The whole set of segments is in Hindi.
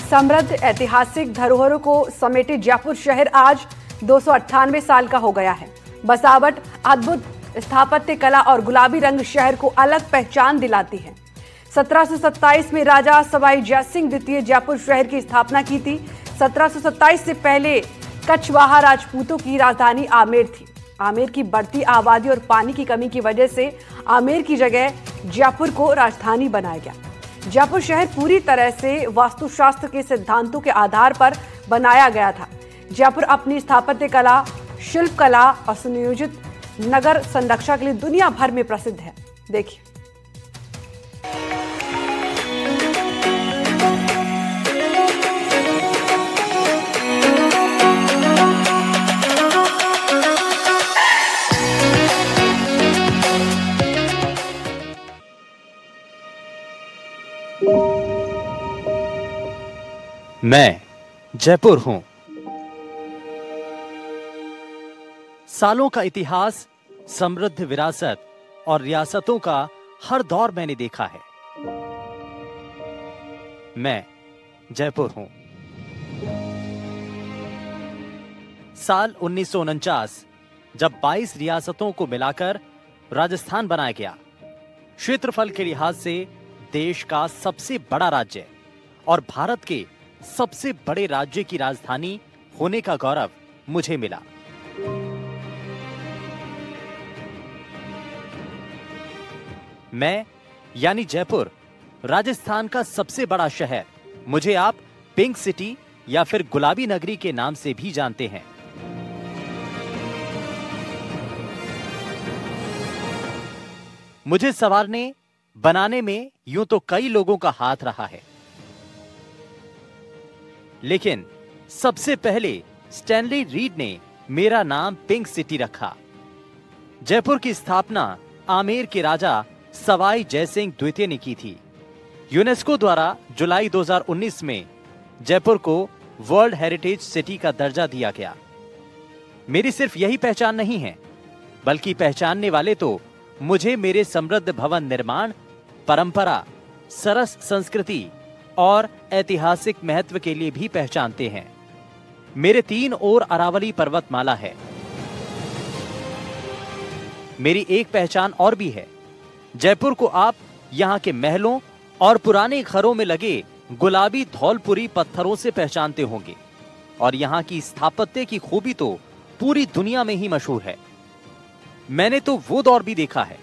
समृद्ध ऐतिहासिक धरोहरों को समेटे जयपुर शहर आज 298 साल का हो गया है। बसावट, अद्भुत स्थापत्य कला और गुलाबी रंग शहर को अलग पहचान दिलाती है। 1727 में राजा सवाई जयसिंह द्वितीय जयपुर शहर की स्थापना की थी। 1727 से पहले कछवाहा राजपूतों की राजधानी आमेर थी। आमेर की बढ़ती आबादी और पानी की कमी की वजह से आमेर की जगह जयपुर को राजधानी बनाया गया। जयपुर शहर पूरी तरह से वास्तुशास्त्र के सिद्धांतों के आधार पर बनाया गया था। जयपुर अपनी स्थापत्य कला, शिल्प कला और सुनियोजित नगर संरक्षण के लिए दुनिया भर में प्रसिद्ध है। देखिए। मैं जयपुर हूं। सालों का इतिहास, समृद्ध विरासत और रियासतों का हर दौर मैंने देखा है। मैं जयपुर हूं। साल 1949 जब 22 रियासतों को मिलाकर राजस्थान बनाया गया। क्षेत्रफल के लिहाज से देश का सबसे बड़ा राज्य और भारत के सबसे बड़े राज्य की राजधानी होने का गौरव मुझे मिला। मैं यानी जयपुर, राजस्थान का सबसे बड़ा शहर। मुझे आप पिंक सिटी या फिर गुलाबी नगरी के नाम से भी जानते हैं। मुझे संवारने बनाने में यूं तो कई लोगों का हाथ रहा है, लेकिन सबसे पहले स्टैनली रीड ने मेरा नाम पिंक सिटी रखा। जयपुर की स्थापना आमेर के राजा सवाई जयसिंह द्वितीय ने की थी। यूनेस्को द्वारा जुलाई 2019 में जयपुर को वर्ल्ड हेरिटेज सिटी का दर्जा दिया गया। मेरी सिर्फ यही पहचान नहीं है, बल्कि पहचानने वाले तो मुझे मेरे समृद्ध भवन निर्माण, परंपरा, सरस संस्कृति और ऐतिहासिक महत्व के लिए भी पहचानते हैं। मेरे 3 ओर अरावली पर्वतमाला है। मेरी एक पहचान और भी है। जयपुर को आप यहां के महलों और पुराने घरों में लगे गुलाबी धौलपुरी पत्थरों से पहचानते होंगे, और यहां की स्थापत्य की खूबी तो पूरी दुनिया में ही मशहूर है। मैंने तो वो दौर भी देखा है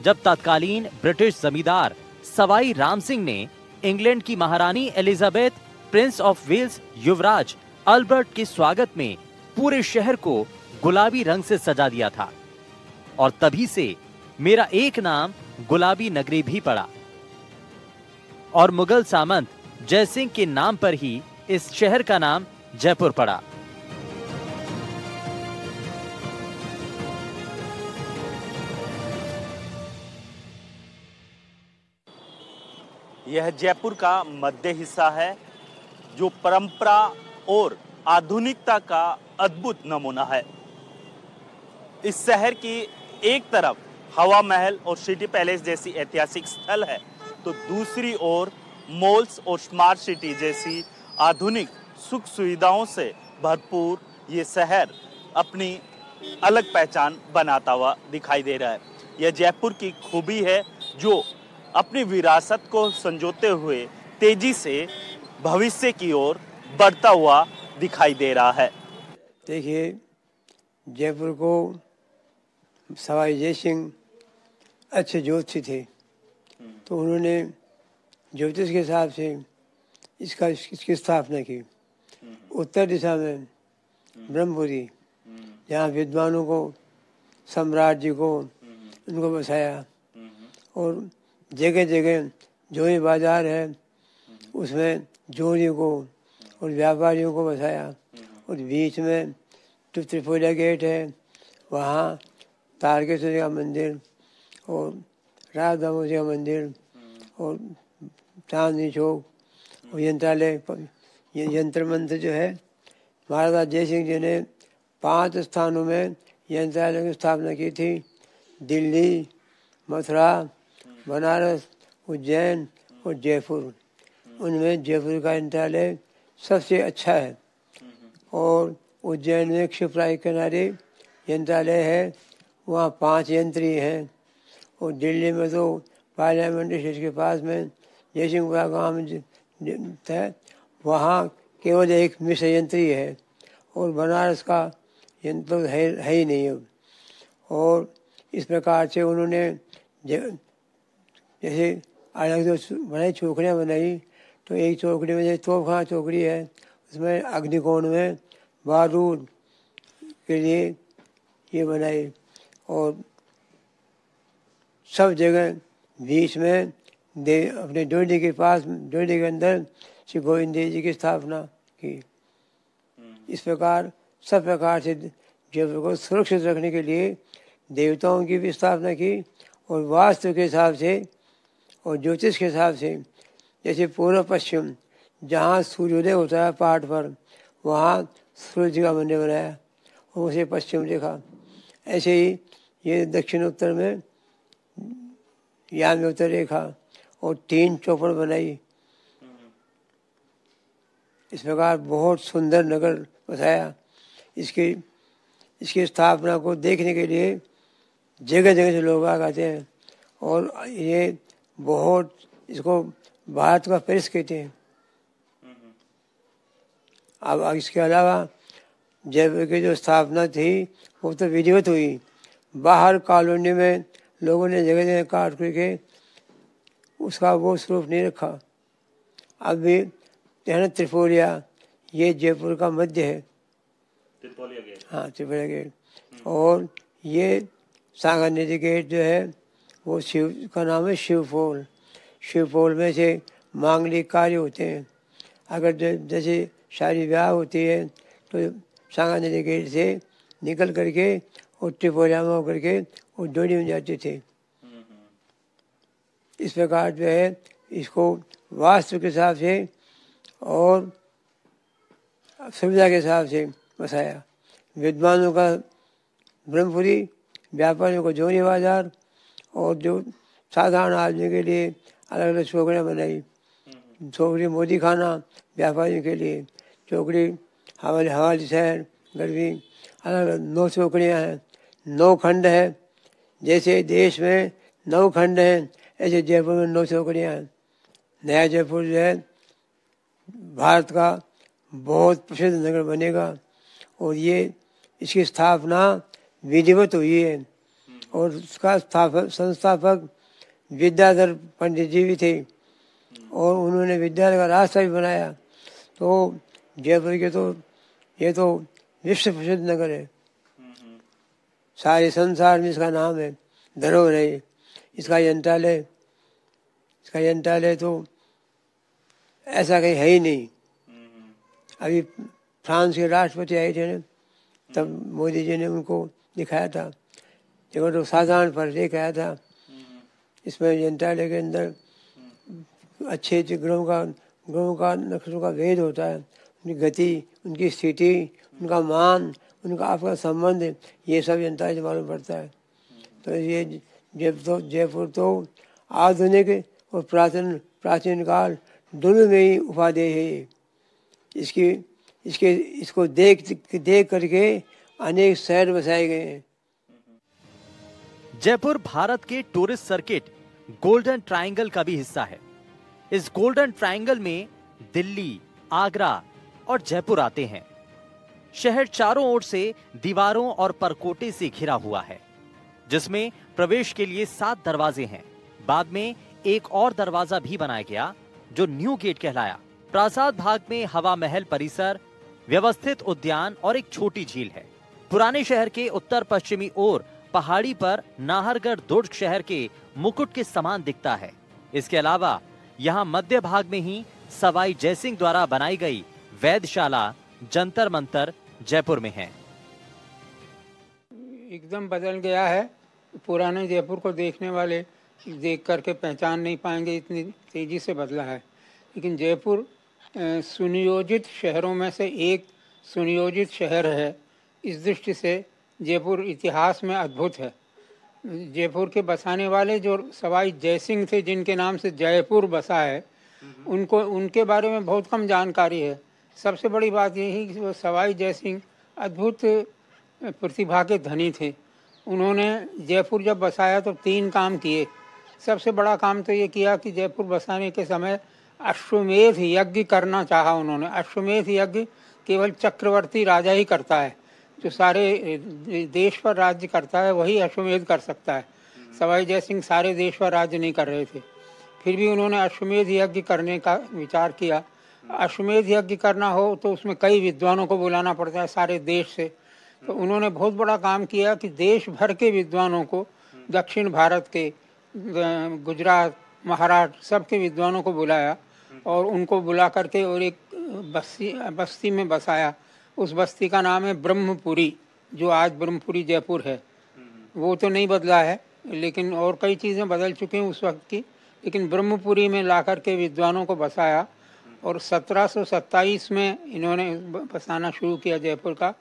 जब तत्कालीन ब्रिटिश जमींदार सवाई राम सिंह ने इंग्लैंड की महारानी एलिजाबेथ, प्रिंस ऑफ वेल्स युवराज अल्बर्ट के स्वागत में पूरे शहर को गुलाबी रंग से सजा दिया था, और तभी से मेरा एक नाम गुलाबी नगरी भी पड़ा। और मुगल सामंत जयसिंह के नाम पर ही इस शहर का नाम जयपुर पड़ा। यह जयपुर का मध्य हिस्सा है, जो परंपरा और आधुनिकता का अद्भुत नमूना है। इस शहर की एक तरफ हवा महल और सिटी पैलेस जैसी ऐतिहासिक स्थल है, तो दूसरी ओर मॉल्स और स्मार्ट सिटी जैसी आधुनिक सुख सुविधाओं से भरपूर ये शहर अपनी अलग पहचान बनाता हुआ दिखाई दे रहा है। यह जयपुर की खूबी है, जो अपनी विरासत को संजोते हुए तेजी से भविष्य की ओर बढ़ता हुआ दिखाई दे रहा है। देखिए, जयपुर को सवाई जयसिंह अच्छे ज्योतिषी थे, तो उन्होंने ज्योतिष के हिसाब से इसकी स्थापना की। उत्तर दिशा में ब्रह्मपुरी, जहाँ विद्वानों को, सम्राट जी को उनको बसाया, और जगह जगह जो ही बाजार है उसमें जोड़ियों को और व्यापारियों को बसाया। और बीच में जो त्रिपोलिया गेट है, वहाँ तारकेश्वर जी का मंदिर और राधा दामोदर जी का मंदिर और चांदनी चौक और यंत्रालय, यंत्र मंत्र जो है, महाराजा जयसिंह जी ने 5 स्थानों में यंत्रालय की स्थापना की थी। दिल्ली, मथुरा, बनारस, उज्जैन और जयपुर। उनमें जयपुर का यंत्रालय सबसे अच्छा है। और उज्जैन में क्षिप्रा के किनारे यंत्रालय है, वहाँ 5 यंत्र ही हैं। और दिल्ली में तो पार्लियामेंट स्टेशन के पास में जयसिंहपुरा गाँव में है, वहाँ केवल एक मिश्र यंत्र ही है। और बनारस का यंत्र तो है ही नहीं अब। और इस प्रकार से उन्होंने जैसे अलग जो बनाई चौकड़ियाँ बनाई, तो एक चौकड़ी में जैसे तोपखाना चौकड़ी है, उसमें अग्निकोण में बारूद के लिए ये बनाई। और सब जगह बीच में अपने डोडी के पास, डोडी के अंदर श्री गोविंद देव जी की स्थापना की। इस प्रकार सब प्रकार से जयपुर को सुरक्षित रखने के लिए देवताओं की भी स्थापना की। और वास्तु के हिसाब से और ज्योतिष के हिसाब से, जैसे पूर्व पश्चिम जहाँ सूर्योदय होता है पहाड़ पर, वहाँ सूर्य जी का मंदिर बनाया और उसे पश्चिम देखा। ऐसे ही ये दक्षिण उत्तर में याम उत्तर रेखा और 3 चौपड़ बनाई। इस प्रकार बहुत सुंदर नगर बसाया। इसकी स्थापना को देखने के लिए जगह जगह से लोग आते हैं। और ये बहुत, इसको भारत का पेरिस कहते हैं। अब इसके अलावा जयपुर की जो स्थापना थी वो तो विधिवत हुई। बाहर कॉलोनी में लोगों ने जगह जगह काट करके उसका वो स्वरूप नहीं रखा। अब भी त्रिपोलिया, ये जयपुर का मध्य है। हाँ, त्रिपोलिया गेट। और ये सांगा नदी गेट जो है वो शिव का नाम है शिवपोल। शिवपोल में से मांगलिक कार्य होते हैं। अगर जैसे शादी ब्याह होती है तो सांगा नदी गेट से निकल करके और त्रिपोलिया में होकर के वो डोडी में जाते थे। इस प्रकार जो है इसको वास्तु के हिसाब से और सुविधा के हिसाब से बसाया। विद्वानों का ब्रह्मपुरी, व्यापारियों को जोनी बाजार, और जो साधारण आदमी के लिए अलग अलग चौकड़ियाँ बनाई। चौकड़ी मोदी खाना व्यापारियों के लिए, चौकड़ी हवाली शहर गढ़वी, अलग अलग 9 चौकड़ियाँ हैं। 9 खंड है। जैसे देश में 9 खंड हैं, ऐसे जयपुर में 9 चौकड़ियाँ हैं। नया जयपुर जो है भारत का बहुत प्रसिद्ध नगर बनेगा। और ये इसकी स्थापना विधिवत हुई है। और उसका संस्थापक विद्याधर पंडित जी भी थे और उन्होंने विद्यालय का रास्ता भी बनाया। तो जयपुर के तो ये तो विश्व प्रसिद्ध नगर है। सारे संसार में इसका नाम है, धरोहर है। इसका यंत्रालय तो ऐसा कहीं है ही नहीं। अभी फ्रांस के राष्ट्रपति आए थे ना, तब मोदी जी ने उनको दिखाया था। देखो तो साधारण परिचय आया था। इसमें यंत्रालय के अंदर अच्छे अच्छे ग्रहों का नक्षत्रों का भेद होता है, उनकी गति, उनकी स्थिति, उनका मान, उनका आपका संबंध, ये सब यंत्रालय से मालूम पड़ता है। तो ये जयपुर तो आधुनिक और प्राचीन काल दोनों में ही उपादेय है। इसको देख करके अनेक शहर बसाए गए हैं। जयपुर भारत के टूरिस्ट सर्किट गोल्डन ट्रायंगल का भी हिस्सा है। इस गोल्डन ट्रायंगल में दिल्ली, आगरा और जयपुर आते हैं। शहर चारों ओर से दीवारों और परकोटे से घिरा हुआ है, जिसमें प्रवेश के लिए 7 दरवाजे हैं। बाद में एक और दरवाजा भी बनाया गया जो न्यू गेट कहलाया। प्रासाद भाग में हवा महल परिसर, व्यवस्थित उद्यान और एक छोटी झील है। पुराने शहर के उत्तर पश्चिमी ओर पहाड़ी पर नाहरगढ़ दुर्ग शहर के मुकुट के समान दिखता है। इसके अलावा यहाँ मध्य भाग में ही सवाई जयसिंह द्वारा बनाई गई वैधशाला, जंतर मंतर जयपुर में है। एकदम बदल गया है। पुराने जयपुर को देखने वाले देख करके पहचान नहीं पाएंगे, इतनी तेजी से बदला है। लेकिन जयपुर सुनियोजित शहरों में से एक सुनियोजित शहर है। इस दृष्टि से जयपुर इतिहास में अद्भुत है। जयपुर के बसाने वाले जो सवाई जयसिंह थे, जिनके नाम से जयपुर बसा है, उनको उनके बारे में बहुत कम जानकारी है। सबसे बड़ी बात यही कि वो सवाई जयसिंह अद्भुत प्रतिभा के धनी थे। उन्होंने जयपुर जब बसाया तो 3 काम किए। सबसे बड़ा काम तो ये किया कि जयपुर बसाने के समय अश्वमेध यज्ञ करना चाहा उन्होंने। अश्वमेध यज्ञ केवल चक्रवर्ती राजा ही करता है, जो सारे देश पर राज्य करता है वही अश्वमेध कर सकता है। सवाई जयसिंह सारे देश पर राज्य नहीं कर रहे थे, फिर भी उन्होंने अश्वमेध यज्ञ करने का विचार किया। अश्वमेध यज्ञ करना हो तो उसमें कई विद्वानों को बुलाना पड़ता है सारे देश से। तो उन्होंने बहुत बड़ा काम किया कि देश भर के विद्वानों को, दक्षिण भारत के, गुजरात, महाराष्ट्र, सबके विद्वानों को बुलाया और उनको बुला करके और एक बस्ती में बसाया। उस बस्ती का नाम है ब्रह्मपुरी, जो आज ब्रह्मपुरी जयपुर है। वो तो नहीं बदला है, लेकिन और कई चीज़ें बदल चुकी हैं उस वक्त की। लेकिन ब्रह्मपुरी में ला करके विद्वानों को बसाया और 1727 में इन्होंने बसाना शुरू किया जयपुर का।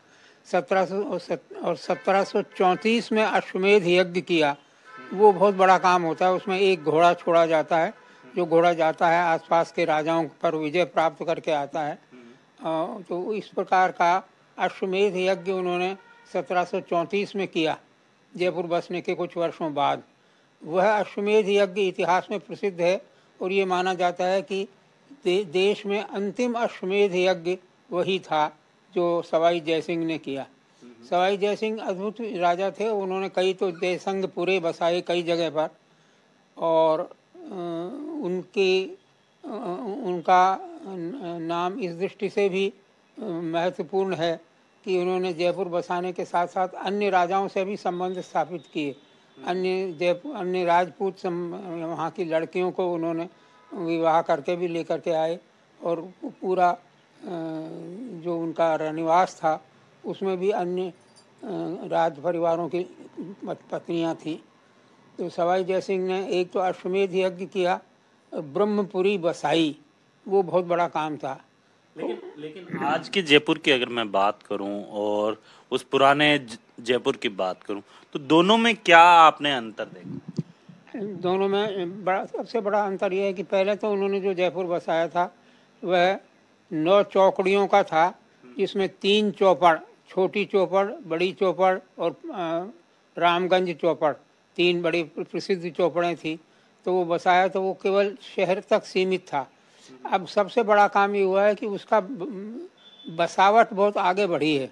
1734 में अश्वमेध यज्ञ किया। वो बहुत बड़ा काम होता है, उसमें एक घोड़ा छोड़ा जाता है, जो घोड़ा जाता है आसपास के राजाओं पर विजय प्राप्त करके आता है। तो इस प्रकार का अश्वमेध यज्ञ उन्होंने 1734 में किया, जयपुर बसने के कुछ वर्षों बाद। वह अश्वमेध यज्ञ इतिहास में प्रसिद्ध है और ये माना जाता है कि देश में अंतिम अश्वमेध यज्ञ वही था जो सवाई जयसिंह ने किया। सवाई जयसिंह अद्भुत राजा थे। उन्होंने कई तो देशंग पूरे बसाए कई जगह पर, और उनका नाम इस दृष्टि से भी महत्वपूर्ण है कि उन्होंने जयपुर बसाने के साथ साथ अन्य राजाओं से भी संबंध स्थापित किए। अन्य राजपूत वहाँ की लड़कियों को उन्होंने विवाह करके भी लेकर के आए, और पूरा जो उनका निवास था उसमें भी अन्य राज परिवारों की पत्नियां थीं। तो सवाई जयसिंह ने एक तो अश्वमेध यज्ञ किया, ब्रह्मपुरी बसाई, वो बहुत बड़ा काम था। लेकिन आज के जयपुर की अगर मैं बात करूं और उस पुराने जयपुर की बात करूं, तो दोनों में क्या आपने अंतर देखा? दोनों में सबसे बड़ा अंतर यह है कि पहले तो उन्होंने जो जयपुर बसाया था वह 9 चौकड़ियों का था, जिसमें 3 चौपड़, छोटी चौपड़, बड़ी चौपड़ और रामगंज चौपड़, 3 बड़ी प्रसिद्ध चौपड़ें थी। तो वो बसाया तो वो केवल शहर तक सीमित था। अब सबसे बड़ा काम ये हुआ है कि उसका बसावट बहुत आगे बढ़ी है,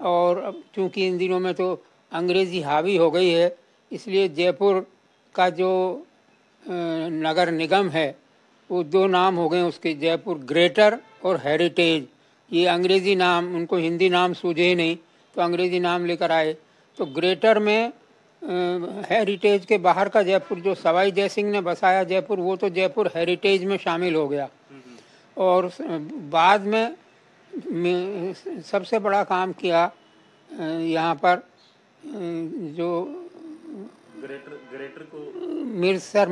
और अब चूँकि इन दिनों में तो अंग्रेज़ी हावी हो गई है, इसलिए जयपुर का जो नगर निगम है वो 2 नाम हो गए उसके, जयपुर ग्रेटर और हेरिटेज। ये अंग्रेज़ी नाम, उनको हिंदी नाम सूझे ही नहीं तो अंग्रेज़ी नाम लेकर आए। तो ग्रेटर में हेरिटेज के बाहर का जयपुर जो सवाई जयसिंह ने बसाया जयपुर, वो तो जयपुर हेरिटेज में शामिल हो गया। और बाद में सबसे बड़ा काम किया यहाँ पर जो ग्रेटर को सर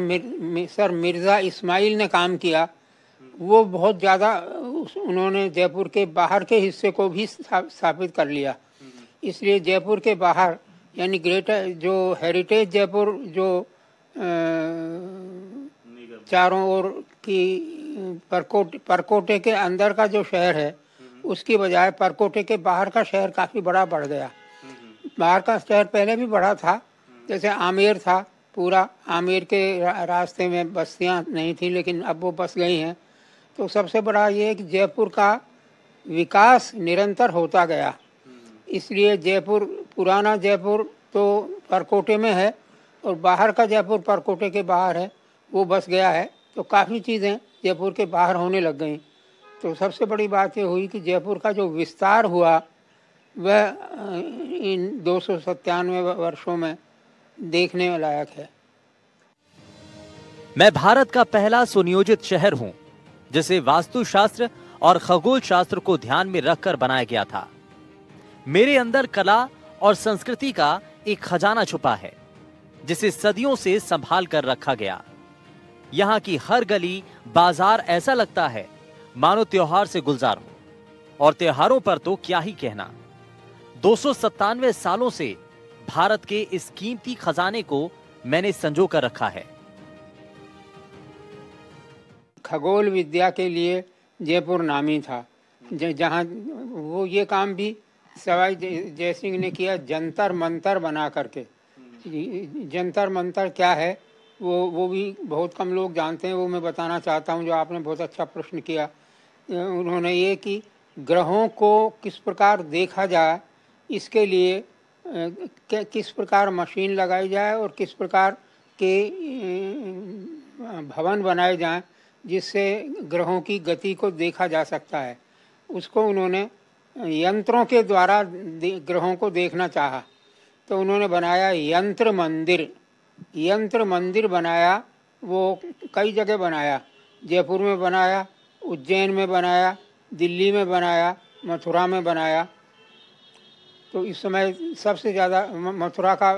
मिर्ज़ा इस्माइल ने काम किया, वो बहुत ज़्यादा उन्होंने जयपुर के बाहर के हिस्से को भी स्थापित कर लिया। इसलिए जयपुर के बाहर यानी ग्रेटर जो हेरिटेज जयपुर जो चारों ओर की परकोटे के अंदर का जो शहर है, उसकी बजाय परकोटे के बाहर का शहर काफ़ी बड़ा बढ़ गया। बाहर का शहर पहले भी बड़ा था, जैसे आमेर था, पूरा आमेर के रास्ते में बस्तियां नहीं थी, लेकिन अब वो बस गई हैं। तो सबसे बड़ा ये है कि जयपुर का विकास निरंतर होता गया। इसलिए जयपुर, पुराना जयपुर तो परकोटे में है और बाहर का जयपुर परकोटे के बाहर है, वो बस गया है। तो काफ़ी चीज़ें जयपुर के बाहर होने लग गई। तो सबसे बड़ी बात ये हुई कि जयपुर का जो विस्तार हुआ वह इन 297 वर्षों में देखने लायक है। मैं भारत का पहला सुनियोजित शहर हूं जिसे वास्तुशास्त्र और खगोल शास्त्र को ध्यान में रखकर बनाया गया था। मेरे अंदर कला और संस्कृति का एक खजाना छुपा है जिसे सदियों से संभाल कर रखा गया। यहाँ की हर गली बाजार ऐसा लगता है मानो त्योहार से गुलजार हो, और त्योहारों पर तो क्या ही कहना। 297 सालों से भारत के इस कीमती खजाने को मैंने संजो कर रखा है। खगोल विद्या के लिए जयपुर नामी था। जहाँ वो ये काम भी सवाई जयसिंह ने किया, जंतर मंतर बना करके। जंतर मंतर क्या है वो भी बहुत कम लोग जानते हैं, वो मैं बताना चाहता हूँ, जो आपने बहुत अच्छा प्रश्न किया। उन्होंने ये कि ग्रहों को किस प्रकार देखा जाए, इसके लिए किस प्रकार मशीन लगाई जाए और किस प्रकार के भवन बनाए जाएं जिससे ग्रहों की गति को देखा जा सकता है, उसको उन्होंने यंत्रों के द्वारा ग्रहों को देखना चाहा। तो उन्होंने बनाया यंत्र मंदिर। यंत्र मंदिर बनाया, वो कई जगह बनाया, जयपुर में बनाया, उज्जैन में बनाया, दिल्ली में बनाया, मथुरा में बनाया। तो इस समय सबसे ज़्यादा मथुरा का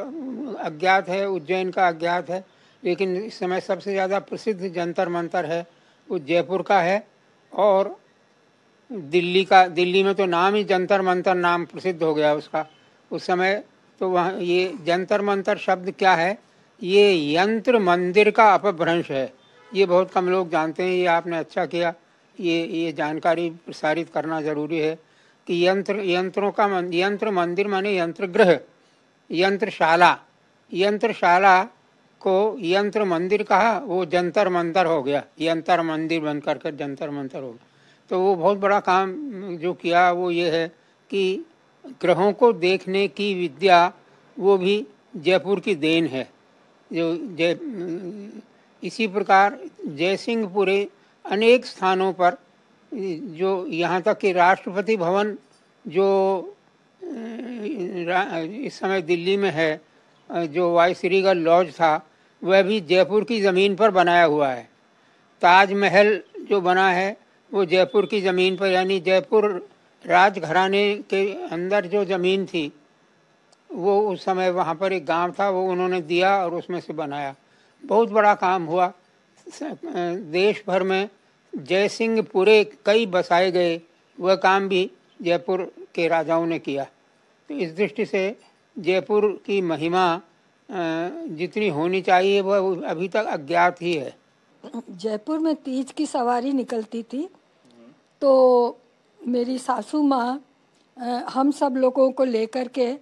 अज्ञात है, उज्जैन का अज्ञात है, लेकिन इस समय सबसे ज़्यादा प्रसिद्ध जंतर मंतर है वो जयपुर का है। और दिल्ली में तो नाम ही जंतर मंतर नाम प्रसिद्ध हो गया उसका उस समय। तो वहाँ ये जंतर मंतर शब्द क्या है, ये यंत्र मंदिर का अपभ्रंश है। ये बहुत कम लोग जानते हैं, ये आपने अच्छा किया, ये जानकारी प्रसारित करना ज़रूरी है कि यंत्र मंदिर माने यंत्र गृह, यंत्रशाला को यंत्र मंदिर कहा, वो जंतर मंतर हो गया, यंत्र मंदिर बन करके जंतर मंतर हो गया। तो वो बहुत बड़ा काम जो किया वो ये है कि ग्रहों को देखने की विद्या वो भी जयपुर की देन है। इसी प्रकार जयसिंहपुरे अनेक स्थानों पर, जो यहाँ तक कि राष्ट्रपति भवन जो इस समय दिल्ली में है, जो वाइसरीगल लॉज था, वह भी जयपुर की ज़मीन पर बनाया हुआ है। ताजमहल जो बना है वो जयपुर की ज़मीन पर, यानी जयपुर राजघराने के अंदर जो ज़मीन थी वो उस समय वहाँ पर एक गांव था, वो उन्होंने दिया और उसमें से बनाया। बहुत बड़ा काम हुआ। देश भर में जयसिंहपुरे कई बसाए गए, वह काम भी जयपुर के राजाओं ने किया। तो इस दृष्टि से जयपुर की महिमा जितनी होनी चाहिए वह अभी तक अज्ञात ही है। जयपुर में तीज की सवारी निकलती थी, तो मेरी सासू माँ हम सब लोगों को लेकर के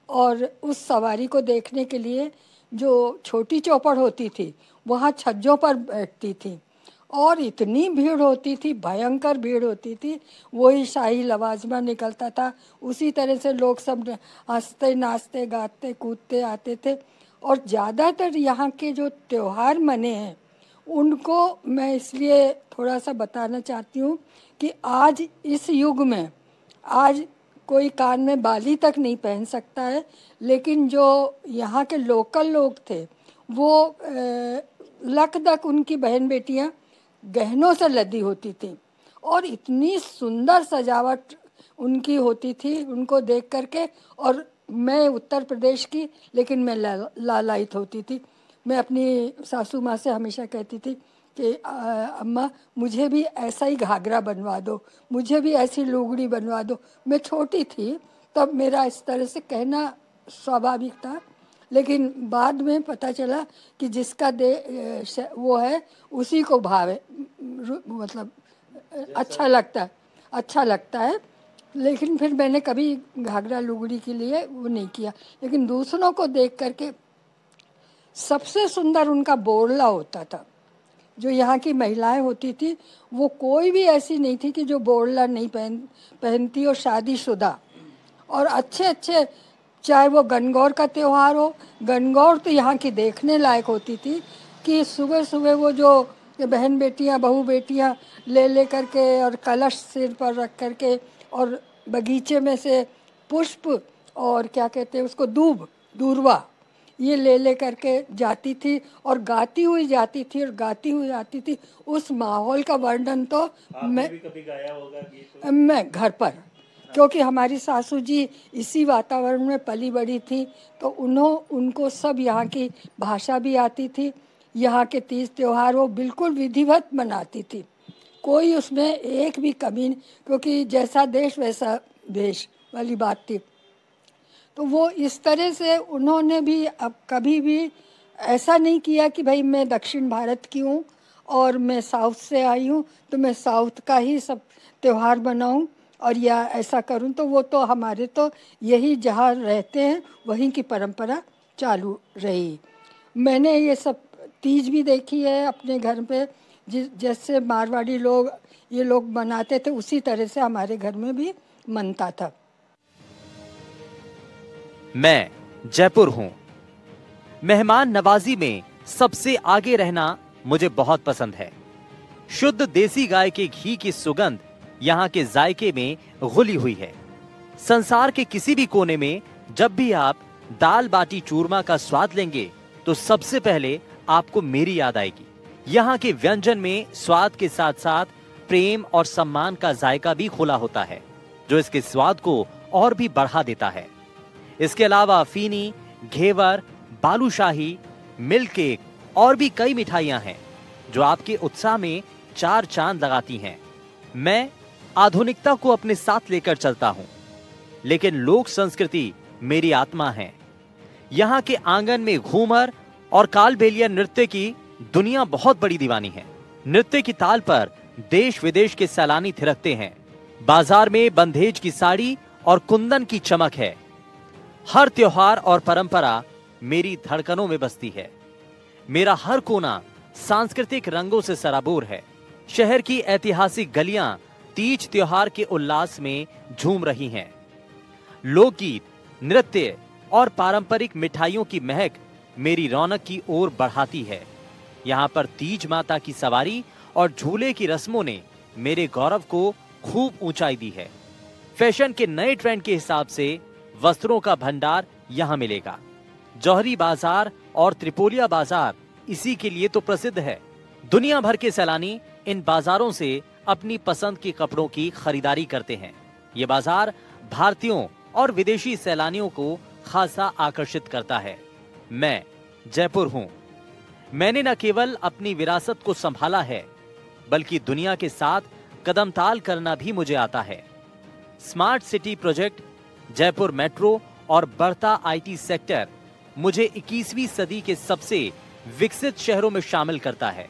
और उस सवारी को देखने के लिए जो छोटी चौपड़ होती थी वहाँ छज्जों पर बैठती थी, और इतनी भीड़ होती थी, भयंकर भीड़ होती थी। वही शाही लवाजमा निकलता था, उसी तरह से लोग सब हंसते नाचते गाते कूदते आते थे। और ज़्यादातर यहाँ के जो त्यौहार मने हैं उनको मैं इसलिए थोड़ा सा बताना चाहती हूँ कि आज इस युग में आज कोई कान में बाली तक नहीं पहन सकता है, लेकिन जो यहाँ के लोकल लोग थे वो लक उनकी बहन बेटियाँ गहनों से लदी होती थी और इतनी सुंदर सजावट उनकी होती थी उनको देख करके। और मैं उत्तर प्रदेश की, लेकिन मैं लालायित होती थी। मैं अपनी सासू माँ से हमेशा कहती थी कि अम्मा मुझे भी ऐसा ही घाघरा बनवा दो, मुझे भी ऐसी लुगड़ी बनवा दो। मैं छोटी थी तब मेरा इस तरह से कहना स्वाभाविक था, लेकिन बाद में पता चला कि जिसका वो है उसी को भावे, मतलब अच्छा लगता है। लेकिन फिर मैंने कभी घाघरा लुगड़ी के लिए वो नहीं किया। लेकिन दूसरों को देख करके सबसे सुंदर उनका बोरला होता था। जो यहाँ की महिलाएं होती थी वो कोई भी ऐसी नहीं थी कि जो बोरला नहीं पहनती, और शादीशुदा और अच्छे चाहे वो गणगौर का त्यौहार हो। गणगौर तो यहाँ की देखने लायक होती थी कि सुबह सुबह वो जो बहन बेटियाँ बहू बेटियाँ ले करके और कलश सिर पर रख करके और बगीचे में से पुष्प और क्या कहते हैं उसको दूरवा ये ले करके जाती थी और गाती हुई जाती थी और गाती हुई आती थी। उस माहौल का वर्णन तो मैं भी कभी गाया होगा गीत? मैं घर पर, क्योंकि हमारी सासू जी इसी वातावरण में पली बड़ी थी, तो उनको सब यहाँ की भाषा भी आती थी। यहाँ के तीज त्योहार वो बिल्कुल विधिवत मनाती थी, कोई उसमें एक भी कमी नहीं, क्योंकि जैसा देश वैसा देश वाली बात थी। तो वो इस तरह से उन्होंने भी अब कभी भी ऐसा नहीं किया कि भाई मैं दक्षिण भारत की हूँ और मैं साउथ से आई हूँ तो मैं साउथ का ही सब त्यौहार मनाऊँ और या ऐसा करूँ, तो वो तो हमारे तो यही जहाँ रहते हैं वहीं की परंपरा चालू रही। मैंने ये सब तीज भी देखी है अपने घर पे, जैसे मारवाड़ी लोग ये लोग मनाते थे उसी तरह से हमारे घर में भी मनता था। मैं जयपुर हूं। मेहमान नवाजी में सबसे आगे रहना मुझे बहुत पसंद है। शुद्ध देसी गाय के घी की सुगंध यहाँ के जायके में घुली हुई है। संसार के किसी भी कोने में जब भी आप दाल बाटी चूरमा का स्वाद लेंगे तो सबसे पहले आपको मेरी याद आएगी। यहाँ के व्यंजन में स्वाद के साथ साथ प्रेम और सम्मान का जायका भी घुला होता है, जो इसके स्वाद को और भी बढ़ा देता है। इसके अलावा फीनी, घेवर, बालूशाही, मिल्क केक और भी कई मिठाइयां हैं जो आपके उत्साह में चार चांद लगाती हैं। मैं आधुनिकता को अपने साथ लेकर चलता हूं, लेकिन लोक संस्कृति मेरी आत्मा है। यहाँ के आंगन में घूमर और कालबेलिया नृत्य की दुनिया बहुत बड़ी दीवानी है। नृत्य की ताल पर देश विदेश के सैलानी थिरकते हैं। बाजार में बंधेज की साड़ी और कुंदन की चमक है। हर त्योहार और परंपरा मेरी धड़कनों में बसती है। मेरा हर कोना सांस्कृतिक रंगों से सराबोर है। शहर की ऐतिहासिक गलियां तीज त्योहार के उल्लास में झूम रही हैं। लोकगीत, नृत्य और पारंपरिक मिठाइयों की महक मेरी रौनक की ओर बढ़ाती है। यहाँ पर तीज माता की सवारी और झूले की रस्मों ने मेरे गौरव को खूब ऊंचाई दी है। फैशन के नए ट्रेंड के हिसाब से वस्त्रों का भंडार यहाँ मिलेगा। जौहरी बाजार और त्रिपोलिया बाजार इसी के लिए तो प्रसिद्ध है। दुनिया भर के सैलानी इन बाजारों से अपनी पसंद के कपड़ों की खरीदारी करते हैं। ये बाजार भारतीयों और विदेशी सैलानियों को खासा आकर्षित करता है। मैं जयपुर हूं। मैंने न केवल अपनी विरासत को संभाला है, बल्कि दुनिया के साथ कदमताल करना भी मुझे आता है। Smart city project, Jaipur metro और बढ़ता आईटी सेक्टर मुझे 21वीं सदी के सबसे विकसित शहरों में शामिल करता है।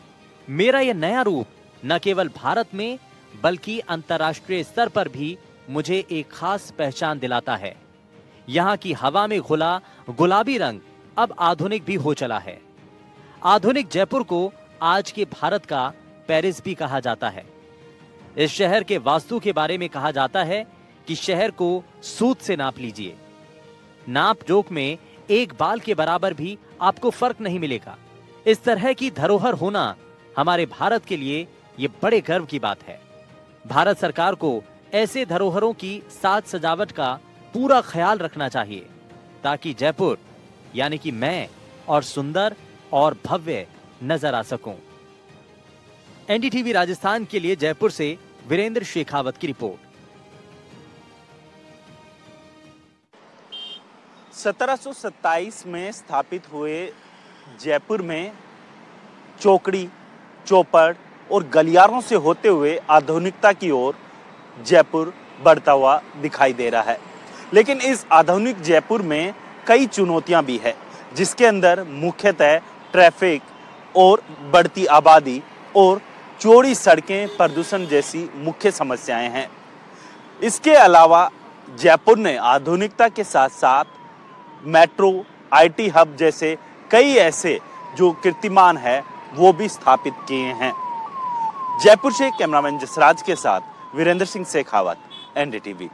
मेरा यह नया रूप न केवल भारत में बल्कि अंतर्राष्ट्रीय स्तर पर भी मुझे एक खास पहचान दिलाता है। यहाँ की हवा में घुला गुलाबी रंग अब आधुनिक भी हो चला है। आधुनिक जयपुर को आज के भारत का पेरिस भी कहा जाता है। इस शहर के वास्तु के बारे में कहा जाता है कि शहर को सूत से नाप लीजिए। नाप जोक में एक बाल के बराबर भी आपको फर्क नहीं मिलेगा। इस तरह की धरोहर होना हमारे भारत के लिए ये बड़े गर्व की बात है। भारत सरकार को ऐसे धरोहरों की साज सजावट का पूरा ख्याल रखना चाहिए, ताकि जयपुर यानी कि मैं और सुंदर और भव्य नजर आ सकूं। एनडीटीवी राजस्थान के लिए जयपुर से वीरेंद्र शेखावत की रिपोर्ट। 1727 में स्थापित हुए जयपुर में चौकड़ी, चौपड़ और गलियारों से होते हुए आधुनिकता की ओर जयपुर बढ़ता हुआ दिखाई दे रहा है। लेकिन इस आधुनिक जयपुर में कई चुनौतियां भी है, जिसके अंदर मुख्यतः ट्रैफिक और बढ़ती आबादी और चौड़ी सड़कें, प्रदूषण जैसी मुख्य समस्याएं हैं। इसके अलावा जयपुर ने आधुनिकता के साथ साथ मेट्रो, आईटी हब जैसे कई ऐसे जो कीर्तिमान है वो भी स्थापित किए हैं। जयपुर से कैमरामैन जसराज के साथ वीरेंद्र सिंह शेखावत, एनडीटीवी।